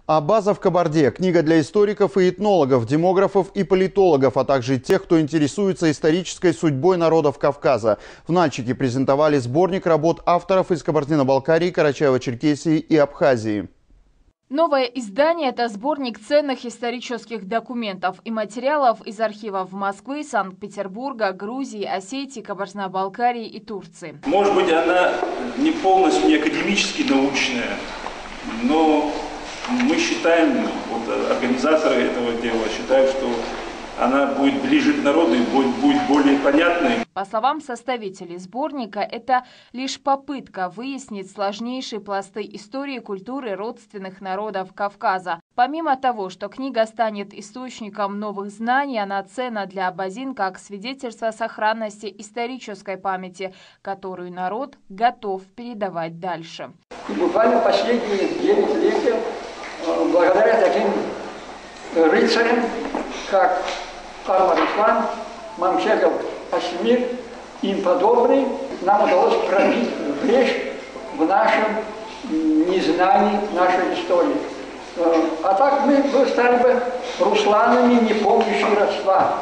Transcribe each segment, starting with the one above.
Абаза в Кабарде – книга для историков и этнологов, демографов и политологов, а также тех, кто интересуется исторической судьбой народов Кавказа. В Нальчике презентовали сборник работ авторов из Кабардино-Балкарии, Карачаево-Черкесии и Абхазии. Новое издание – это сборник ценных исторических документов и материалов из архивов Москвы, Санкт-Петербурга, Грузии, Осетии, Кабардино-Балкарии и Турции. Может быть, она не полностью не академически научная, но мы считаем, вот организаторы этого дела считают, что она будет ближе к народу и будет более понятной. По словам составителей сборника, это лишь попытка выяснить сложнейшие пласты истории и культуры родственных народов Кавказа. Помимо того, что книга станет источником новых знаний, она ценна для абазин как свидетельство сохранности исторической памяти, которую народ готов передавать дальше. Буквально последние 9 лет, благодаря таким рыцарям, как Армар-Ислам, Мамчеков Асмир, им подобные, нам удалось пробить брешь в нашем незнании нашей истории. А так мы стали бы русланами, не помнящими родства.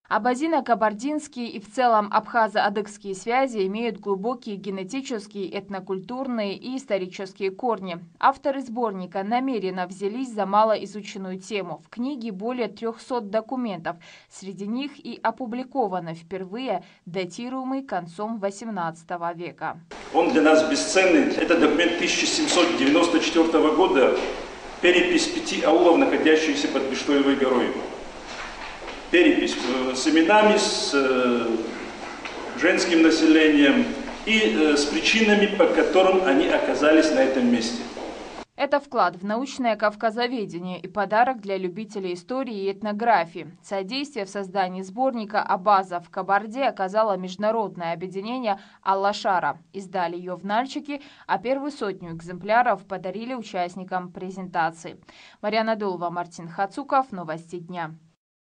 Абазино-кабардинские и в целом абхазо-адыгские связи имеют глубокие генетические, этнокультурные и исторические корни. Авторы сборника намеренно взялись за малоизученную тему. В книге более 300 документов. Среди них и опубликовано впервые датируемый концом XVIII века. Он для нас бесценный. Это документ 1794 года, перепись 5 аулов, находящихся под Бештоевой горой. Перепись с именами, с женским населением и с причинами, по которым они оказались на этом месте. Это вклад в научное кавказоведение и подарок для любителей истории и этнографии. Содействие в создании сборника «Абаза в Кабарде» оказало международное объединение «Аллашара». Издали ее в Нальчике, а первую 100 экземпляров подарили участникам презентации. Марьяна Дулова, Мартин Хацуков. Новости дня.